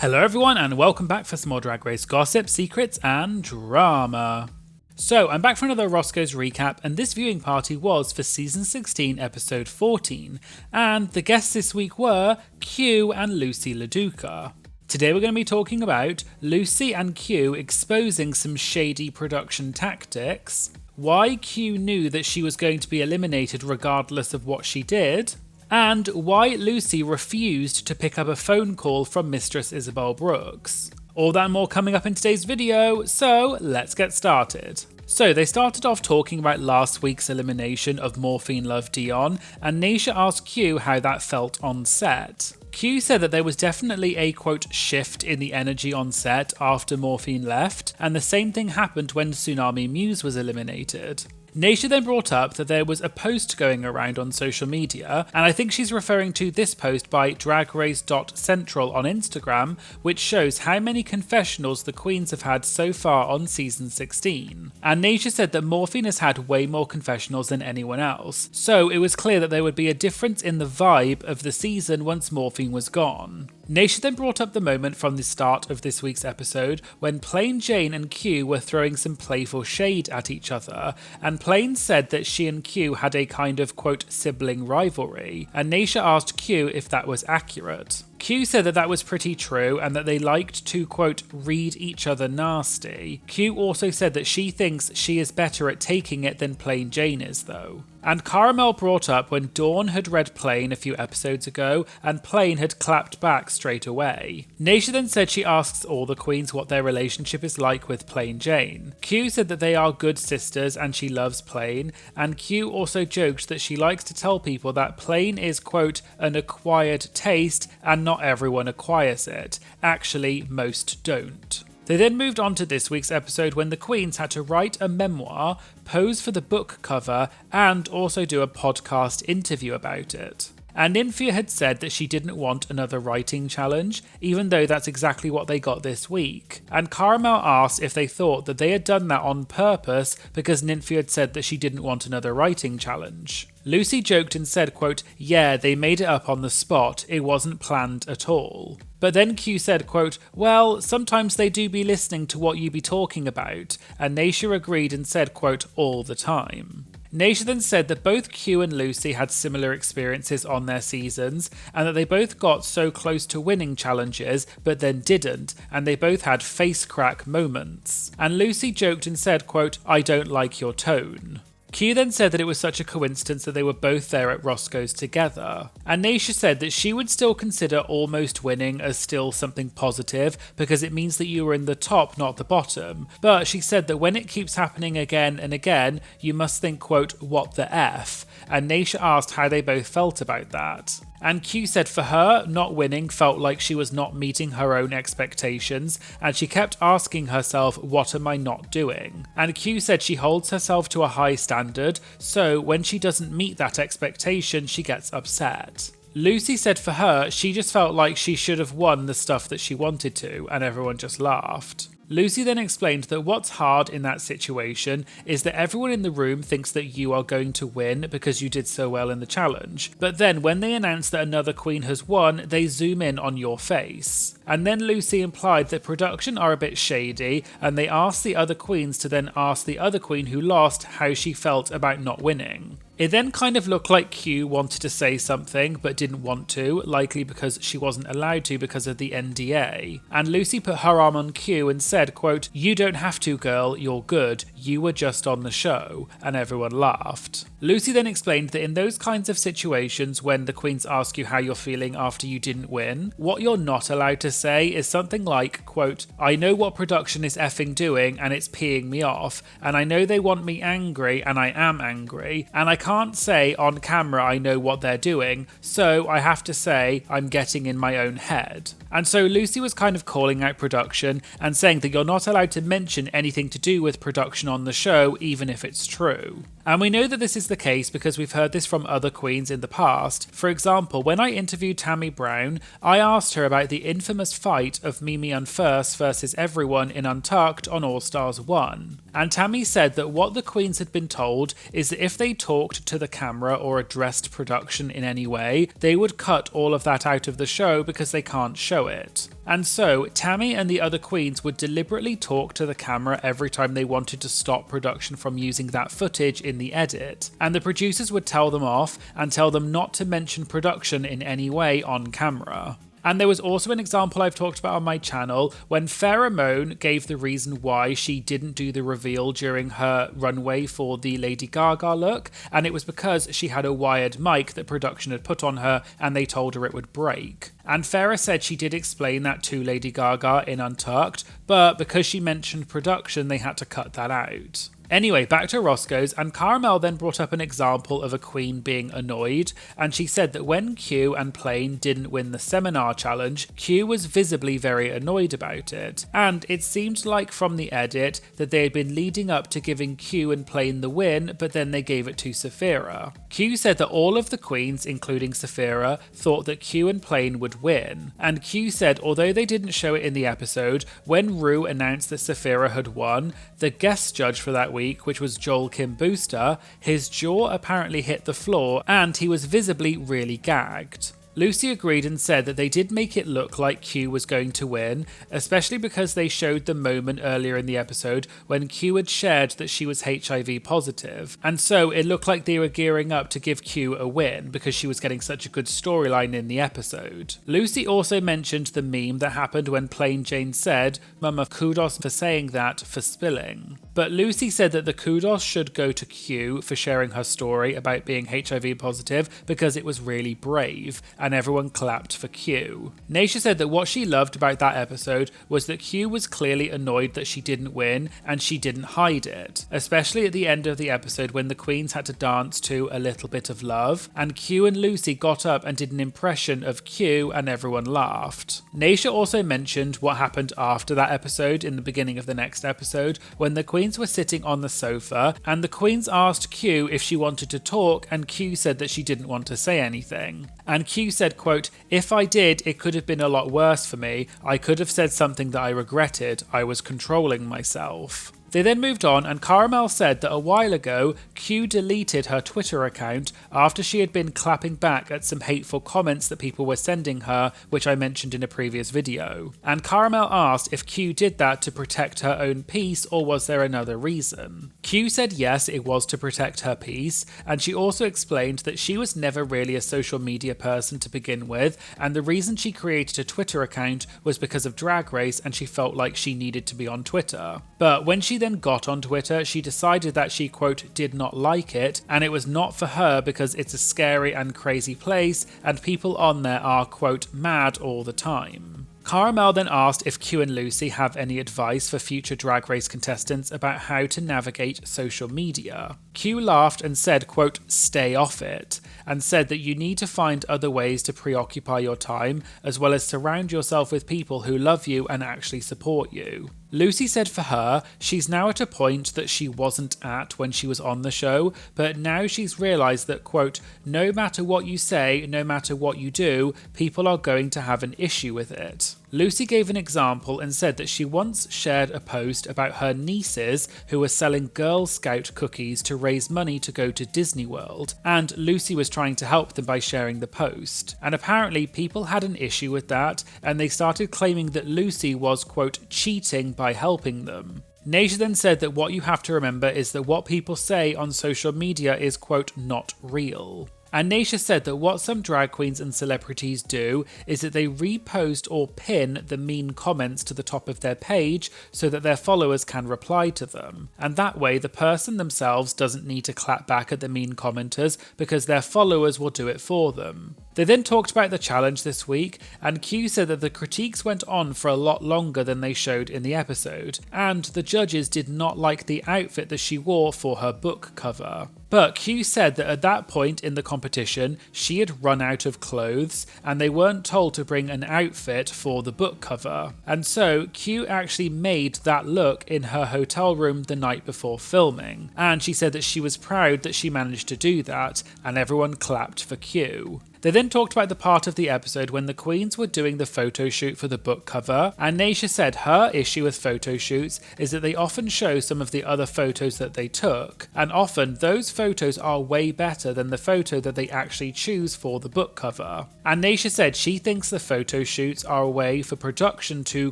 Hello everyone and welcome back for some more Drag Race gossip, secrets and drama. So I'm back for another Roscoe's recap, and this viewing party was for season 16 episode 14, and the guests this week were Q and Loosey LaDuca. Today we're going to be talking about Loosey and Q exposing some shady production tactics, why Q knew that she was going to be eliminated regardless of what she did, and why Loosey refused to pick up a phone call from Mistress Isabel Brooks. All that and more coming up in today's video, so let's get started. So they started off talking about last week's elimination of Morphine Love Dion, and Naysha asked Q how that felt on set. Q said that there was definitely a quote shift in the energy on set after Morphine left, and the same thing happened when Tsunami Muse was eliminated. Naysha then brought up that there was a post going around on social media, and I think she's referring to this post by dragrace.central on Instagram, which shows how many confessionals the queens have had so far on season 16. And Naysha said that Morphine has had way more confessionals than anyone else, so it was clear that there would be a difference in the vibe of the season once Morphine was gone. Naysha then brought up the moment from the start of this week's episode when Plain Jane and Q were throwing some playful shade at each other, and Plain said that she and Q had a kind of quote sibling rivalry, and Naysha asked Q if that was accurate. Q said that that was pretty true and that they liked to, quote, read each other nasty. Q also said that she thinks she is better at taking it than Plain Jane is though. And Caramel brought up when Dawn had read Plain a few episodes ago and Plain had clapped back straight away. Naysha then said she asks all the queens what their relationship is like with Plain Jane. Q said that they are good sisters and she loves Plain, and Q also joked that she likes to tell people that Plain is, quote, an acquired taste and not everyone acquires it. Actually, most don't. They then moved on to this week's episode when the queens had to write a memoir, pose for the book cover, and also do a podcast interview about it. And Nymphia had said that she didn't want another writing challenge, even though that's exactly what they got this week. And Caramel asked if they thought that they had done that on purpose because Nymphia had said that she didn't want another writing challenge. Loosey joked and said, quote, yeah, they made it up on the spot, it wasn't planned at all. But then Q said, quote, well, sometimes they do be listening to what you be talking about, and Naysha agreed and said, quote, all the time. Naysha then said that both Q and Loosey had similar experiences on their seasons, and that they both got so close to winning challenges, but then didn't, and they both had face crack moments. And Loosey joked and said, quote, I don't like your tone. Q then said that it was such a coincidence that they were both there at Roscoe's together. And Naysha said that she would still consider almost winning as still something positive because it means that you were in the top, not the bottom. But she said that when it keeps happening again and again, you must think, quote, what the F? And Naysha asked how they both felt about that. And Q said for her, not winning felt like she was not meeting her own expectations, and she kept asking herself, what am I not doing? And Q said she holds herself to a high standard, so when she doesn't meet that expectation, she gets upset. Loosey said for her, she just felt like she should have won the stuff that she wanted to, and everyone just laughed. Loosey then explained that what's hard in that situation is that everyone in the room thinks that you are going to win because you did so well in the challenge, but then when they announce that another queen has won, they zoom in on your face. And then Loosey implied that production are a bit shady, and they asked the other queens to then ask the other queen who lost how she felt about not winning. It then kind of looked like Q wanted to say something but didn't want to, likely because she wasn't allowed to because of the NDA. And Loosey put her arm on Q and said, quote, you don't have to girl, you're good, you were just on the show, and everyone laughed. Loosey then explained that in those kinds of situations when the queens ask you how you're feeling after you didn't win, what you're not allowed to say is something like, quote, I know what production is effing doing and it's peeing me off, and I know they want me angry and I am angry, and I can't say on camera I know what they're doing, so I have to say I'm getting in my own head. And so Loosey was kind of calling out production and saying that you're not allowed to mention anything to do with production on the show, even if it's true. And we know that this is the case because we've heard this from other queens in the past. For example, when I interviewed Tammy Brown, I asked her about the infamous fight of Mimi Unfirst versus everyone in Untucked on All Stars 1. And Tammy said that what the queens had been told is that if they talked to the camera or addressed production in any way, they would cut all of that out of the show because they can't show it. And so, Tammy and the other queens would deliberately talk to the camera every time they wanted to stop production from using that footage in the edit, and the producers would tell them off and tell them not to mention production in any way on camera. And there was also an example I've talked about on my channel when Pheromone gave the reason why she didn't do the reveal during her runway for the Lady Gaga look, and it was because she had a wired mic that production had put on her and they told her it would break. And Farrah said she did explain that to Lady Gaga in Untucked, but because she mentioned production, they had to cut that out. Anyway, back to Roscoe's, and Caramel then brought up an example of a queen being annoyed, and she said that when Q and Plain didn't win the seminar challenge, Q was visibly very annoyed about it, and it seemed like from the edit that they had been leading up to giving Q and Plain the win, but then they gave it to Saphira. Q said that all of the queens, including Saphira, thought that Q and Plain would win, and Q said although they didn't show it in the episode, when Ru announced that Saphira had won, the guest judge for that week, which was Joel Kim Booster, his jaw apparently hit the floor and he was visibly really gagged. Loosey agreed and said that they did make it look like Q was going to win, especially because they showed the moment earlier in the episode when Q had shared that she was HIV positive, and so it looked like they were gearing up to give Q a win because she was getting such a good storyline in the episode. Loosey also mentioned the meme that happened when Plain Jane said, "Mama, kudos for saying that, for spilling." But Loosey said that the kudos should go to Q for sharing her story about being HIV positive because it was really brave, and everyone clapped for Q. Naysha said that what she loved about that episode was that Q was clearly annoyed that she didn't win, and she didn't hide it, especially at the end of the episode when the queens had to dance to A Little Bit of Love, and Q and Loosey got up and did an impression of Q and everyone laughed. Naysha also mentioned what happened after that episode in the beginning of the next episode when the queens were sitting on the sofa and the queens asked Q if she wanted to talk, and Q said that she didn't want to say anything. And Q said, quote, "If I did, it could have been a lot worse for me. I could have said something that I regretted. I was controlling myself." They then moved on, and Caramel said that a while ago, Q deleted her Twitter account after she had been clapping back at some hateful comments that people were sending her, which I mentioned in a previous video. And Caramel asked if Q did that to protect her own peace, or was there another reason? Q said yes, it was to protect her peace, and she also explained that she was never really a social media person to begin with, and the reason she created a Twitter account was because of Drag Race and she felt like she needed to be on Twitter. But when she then got on Twitter, she decided that she, quote, did not like it, and it was not for her because it's a scary and crazy place, and people on there are, quote, mad all the time. Caramel then asked if Q and Loosey have any advice for future Drag Race contestants about how to navigate social media. Q laughed and said, quote, stay off it, and said that you need to find other ways to preoccupy your time, as well as surround yourself with people who love you and actually support you. Loosey said for her, she's now at a point that she wasn't at when she was on the show, but now she's realised that, quote, no matter what you say, no matter what you do, people are going to have an issue with it. Loosey gave an example and said that she once shared a post about her nieces who were selling Girl Scout cookies to raise money to go to Disney World, and Loosey was trying to help them by sharing the post. And apparently people had an issue with that, and they started claiming that Loosey was, quote, cheating by helping them. Naysha then said that what you have to remember is that what people say on social media is, quote, not real. And Naysha said that what some drag queens and celebrities do is that they repost or pin the mean comments to the top of their page so that their followers can reply to them. And that way the person themselves doesn't need to clap back at the mean commenters because their followers will do it for them. They then talked about the challenge this week, and Q said that the critiques went on for a lot longer than they showed in the episode, and the judges did not like the outfit that she wore for her book cover. But Q said that at that point in the competition, she had run out of clothes and they weren't told to bring an outfit for the book cover. And so Q actually made that look in her hotel room the night before filming. And she said that she was proud that she managed to do that, and everyone clapped for Q. They then talked about the part of the episode when the queens were doing the photo shoot for the book cover, and Naysha said her issue with photo shoots is that they often show some of the other photos that they took, and often those photos are way better than the photo that they actually choose for the book cover. And Naysha said she thinks the photo shoots are a way for production to,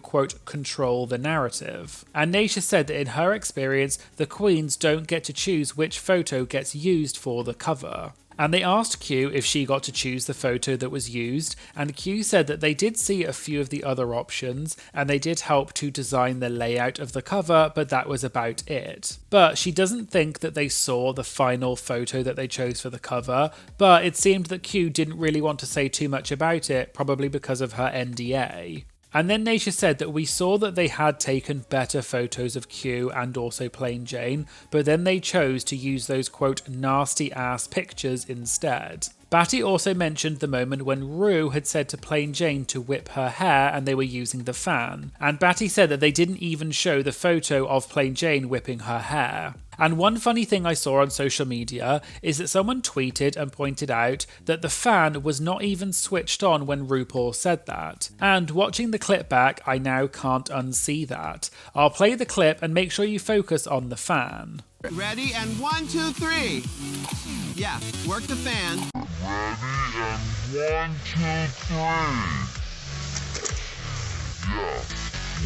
quote, control the narrative. And Naysha said that in her experience, the queens don't get to choose which photo gets used for the cover. And they asked Q if she got to choose the photo that was used, and Q said that they did see a few of the other options, and they did help to design the layout of the cover, but that was about it. But she doesn't think that they saw the final photo that they chose for the cover, but it seemed that Q didn't really want to say too much about it, probably because of her NDA. And then Naysha said that we saw that they had taken better photos of Q and also Plain Jane, but then they chose to use those, quote, nasty ass pictures instead. Batty also mentioned the moment when Ru had said to Plain Jane to whip her hair and they were using the fan, and Batty said that they didn't even show the photo of Plain Jane whipping her hair. And one funny thing I saw on social media is that someone tweeted and pointed out that the fan was not even switched on when RuPaul said that. And watching the clip back, I now can't unsee that. I'll play the clip and make sure you focus on the fan. Ready, and 1, 2, 3. Yeah, work the fan. Ready, and 1, 2, 3.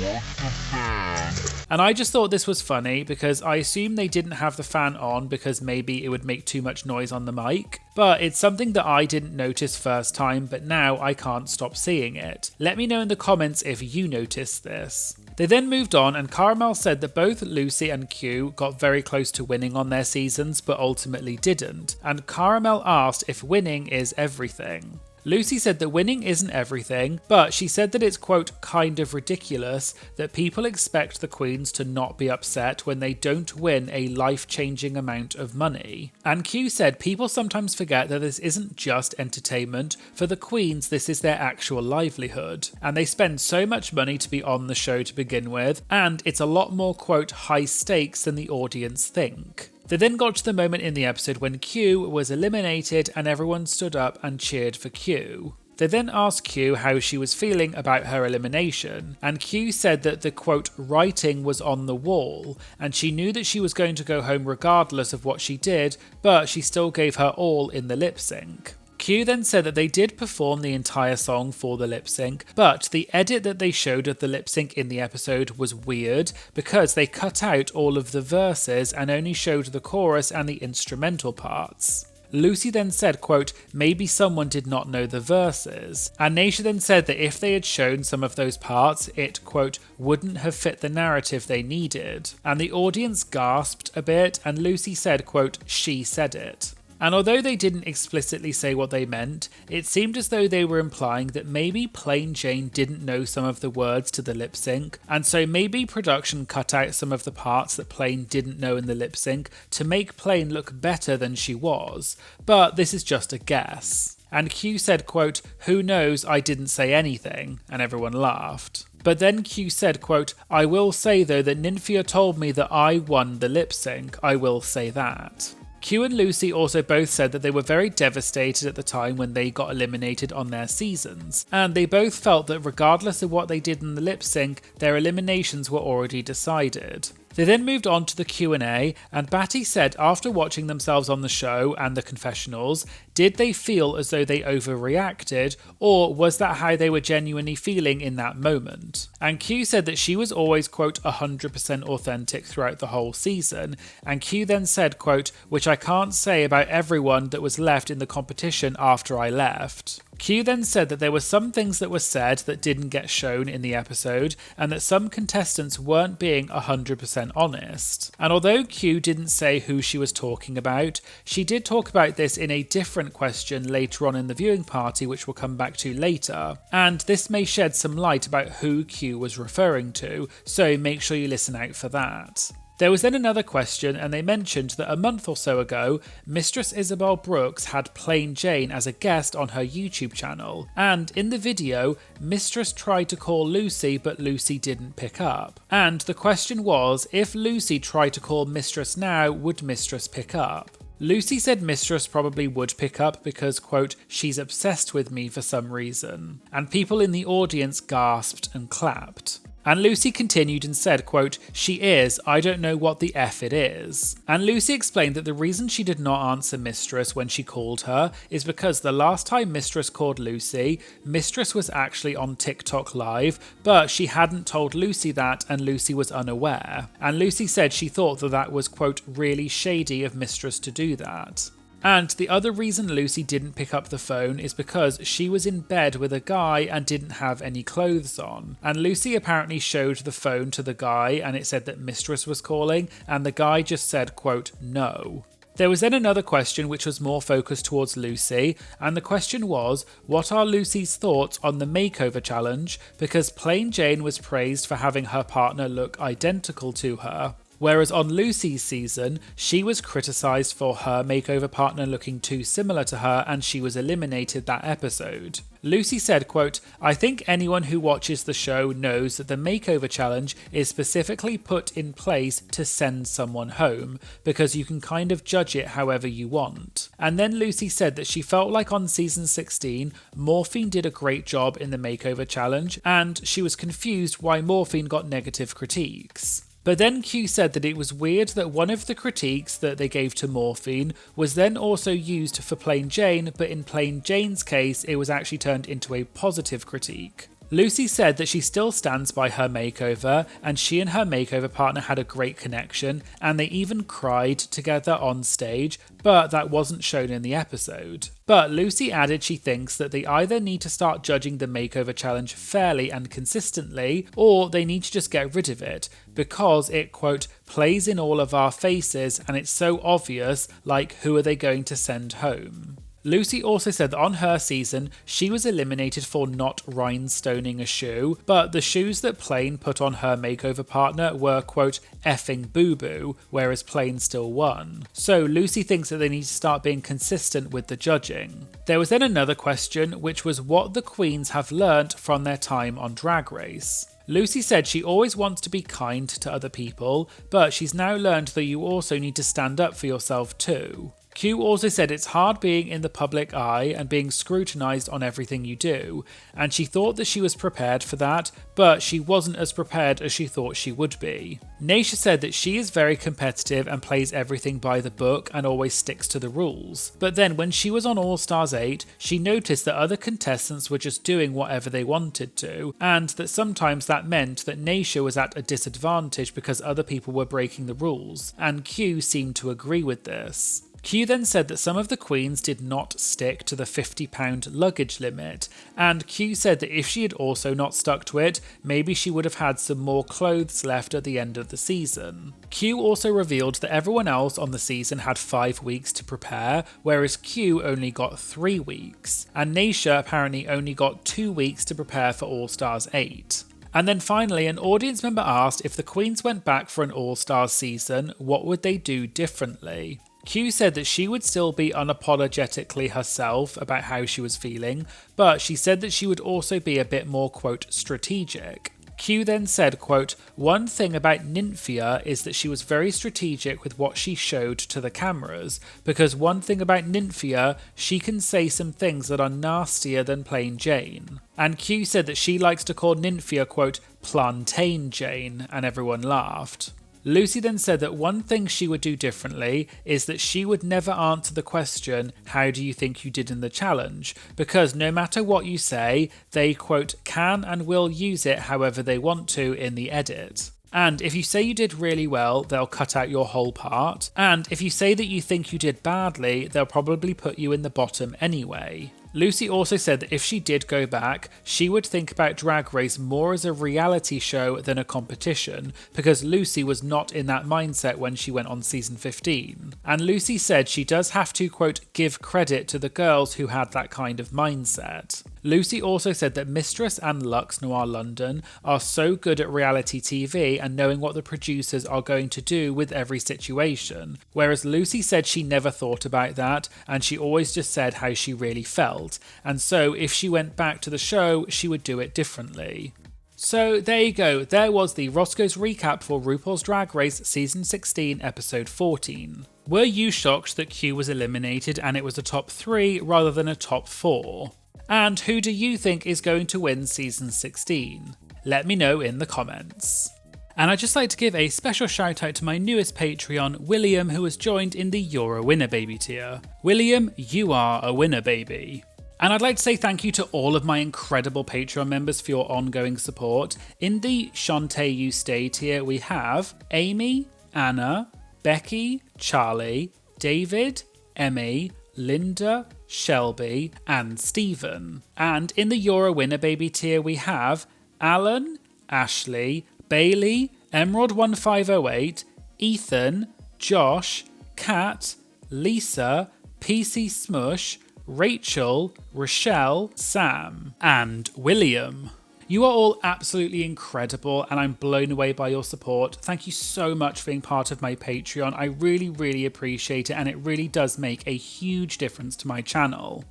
Yeah. Work the fan. And I just thought this was funny because I assume they didn't have the fan on because maybe it would make too much noise on the mic. But it's something that I didn't notice first time, but now I can't stop seeing it. Let me know in the comments if you noticed this. They then moved on, and Caramel said that both Loosey and Q got very close to winning on their seasons but ultimately didn't. And Caramel asked if winning is everything. Loosey said that winning isn't everything, but she said that it's, quote, kind of ridiculous that people expect the queens to not be upset when they don't win a life-changing amount of money. And Q said people sometimes forget that this isn't just entertainment. For the queens, this is their actual livelihood, and they spend so much money to be on the show to begin with, and it's a lot more, quote, high stakes than the audience think. They then got to the moment in the episode when Q was eliminated and everyone stood up and cheered for Q. They then asked Q how she was feeling about her elimination, and Q said that the, quote, writing was on the wall, and she knew that she was going to go home regardless of what she did, but she still gave her all in the lip sync. Q then said that they did perform the entire song for the lip sync, but the edit that they showed of the lip sync in the episode was weird because they cut out all of the verses and only showed the chorus and the instrumental parts. Loosey then said, quote, maybe someone did not know the verses, and Naysha then said that if they had shown some of those parts, it, quote, wouldn't have fit the narrative they needed. And the audience gasped a bit, and Loosey said, quote, she said it. And although they didn't explicitly say what they meant, it seemed as though they were implying that maybe Plain Jane didn't know some of the words to the lip sync, and so maybe production cut out some of the parts that Plain didn't know in the lip sync to make Plain look better than she was, but this is just a guess. And Q said, quote, who knows, I didn't say anything, and everyone laughed. But then Q said, quote, I will say though that Nymphia told me that I won the lip sync, I will say that. Q and Loosey also both said that they were very devastated at the time when they got eliminated on their seasons, and they both felt that regardless of what they did in the lip sync, their eliminations were already decided. They then moved on to the Q&A, and Batty said after watching themselves on the show and the confessionals, did they feel as though they overreacted, or was that how they were genuinely feeling in that moment? And Q said that she was always, quote, 100% authentic throughout the whole season, and Q then said, quote, which I can't say about everyone that was left in the competition after I left. Q then said that there were some things that were said that didn't get shown in the episode, and that some contestants weren't being 100% honest. And although Q didn't say who she was talking about, she did talk about this in a different question later on in the viewing party, which we'll come back to later. And this may shed some light about who Q was referring to, so make sure you listen out for that. There was then another question, and they mentioned that a month or so ago, Mistress Isabel Brooks had Plain Jane as a guest on her YouTube channel, and in the video, Mistress tried to call Loosey, but Loosey didn't pick up. And the question was, if Loosey tried to call Mistress now, would Mistress pick up? Loosey said Mistress probably would pick up because, quote, she's obsessed with me for some reason, and people in the audience gasped and clapped. And Loosey continued and said, quote, she is, I don't know what the F it is. And Loosey explained that the reason she did not answer Mistress when she called her is because the last time Mistress called Loosey, Mistress was actually on TikTok live, but she hadn't told Loosey that and Loosey was unaware. And Loosey said she thought that was, quote, really shady of Mistress to do that. And the other reason Loosey didn't pick up the phone is because she was in bed with a guy and didn't have any clothes on. And Loosey apparently showed the phone to the guy and it said that Mistress was calling and the guy just said, quote, no. There was then another question which was more focused towards Loosey, and the question was, what are Loosey's thoughts on the makeover challenge? Because Plain Jane was praised for having her partner look identical to her. Whereas on Loosey's season, she was criticised for her makeover partner looking too similar to her and she was eliminated that episode. Loosey said, quote, I think anyone who watches the show knows that the makeover challenge is specifically put in place to send someone home, because you can kind of judge it however you want. And then Loosey said that she felt like on season 16, Morphine did a great job in the makeover challenge, and she was confused why Morphine got negative critiques. But then Q said that it was weird that one of the critiques that they gave to Morphine was then also used for Plain Jane, but in Plain Jane's case, it was actually turned into a positive critique. Loosey said that she still stands by her makeover, and she and her makeover partner had a great connection, and they even cried together on stage, but that wasn't shown in the episode. But Loosey added she thinks that they either need to start judging the makeover challenge fairly and consistently, or they need to just get rid of it, because it, quote, plays in all of our faces and it's so obvious, like who are they going to send home? Loosey also said that on her season, she was eliminated for not rhinestoning a shoe, but the shoes that Plain put on her makeover partner were, quote, effing boo-boo, whereas Plain still won. So Loosey thinks that they need to start being consistent with the judging. There was then another question, which was what the queens have learnt from their time on Drag Race. Loosey said she always wants to be kind to other people, but she's now learned that you also need to stand up for yourself too. Q also said it's hard being in the public eye and being scrutinised on everything you do, and she thought that she was prepared for that, but she wasn't as prepared as she thought she would be. Naysha said that she is very competitive and plays everything by the book and always sticks to the rules. But then when she was on All Stars 8, she noticed that other contestants were just doing whatever they wanted to, and that sometimes that meant that Naysha was at a disadvantage because other people were breaking the rules, and Q seemed to agree with this. Q then said that some of the queens did not stick to the £50 luggage limit, and Q said that if she had also not stuck to it, maybe she would have had some more clothes left at the end of the season. Q also revealed that everyone else on the season had 5 weeks to prepare, whereas Q only got 3 weeks, and Naysha apparently only got 2 weeks to prepare for All Stars 8. And then finally, an audience member asked if the queens went back for an All Stars season, what would they do differently? Q said that she would still be unapologetically herself about how she was feeling, but she said that she would also be a bit more, quote, strategic. Q then said, quote, one thing about Nymphia is that she was very strategic with what she showed to the cameras, because one thing about Nymphia, she can say some things that are nastier than Plain Jane. And Q said that she likes to call Nymphia, quote, Plantain Jane, and everyone laughed. Loosey then said that one thing she would do differently is that she would never answer the question, how do you think you did in the challenge? Because no matter what you say, they, quote, can and will use it however they want to in the edit. And if you say you did really well, they'll cut out your whole part. And if you say that you think you did badly, they'll probably put you in the bottom anyway. Loosey also said that if she did go back, she would think about Drag Race more as a reality show than a competition, because Loosey was not in that mindset when she went on season 15. And Loosey said she does have to, quote, give credit to the girls who had that kind of mindset. Loosey also said that Mistress and Luxe Noir London are so good at reality TV and knowing what the producers are going to do with every situation, whereas Loosey said she never thought about that and she always just said how she really felt, and so if she went back to the show, she would do it differently. So there you go, there was the Roscoe's recap for RuPaul's Drag Race Season 16 Episode 14. Were you shocked that Q was eliminated and it was a top 3 rather than a top 4? And who do you think is going to win season 16? Let me know in the comments. And I'd just like to give a special shout out to my newest Patreon, William, who has joined in the You're a Winner Baby tier. William, you are a winner baby. And I'd like to say thank you to all of my incredible Patreon members for your ongoing support. In the Shantae You Stay tier, we have Amy, Anna, Becky, Charlie, David, Emmy, Linda, Shelby, and Stephen. And in the You're a Winner Baby tier, we have Alan, Ashley, Bailey, Emerald1508, Ethan, Josh, Kat, Lisa, PC Smush, Rachel, Rochelle, Sam, and William. You are all absolutely incredible and I'm blown away by your support. Thank you so much for being part of my Patreon. I really appreciate it and it really does make a huge difference to my channel.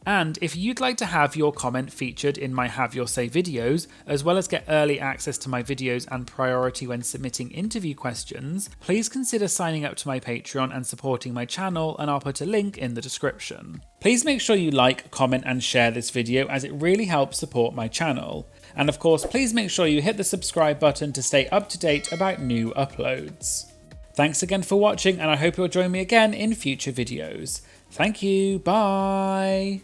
And if you'd like to have your comment featured in my Have Your Say videos, as well as get early access to my videos and priority when submitting interview questions, please consider signing up to my Patreon and supporting my channel, and I'll put a link in the description. Please make sure you like, comment and share this video as it really helps support my channel. And of course, please make sure you hit the subscribe button to stay up to date about new uploads. Thanks again for watching and I hope you'll join me again in future videos. Thank you, bye!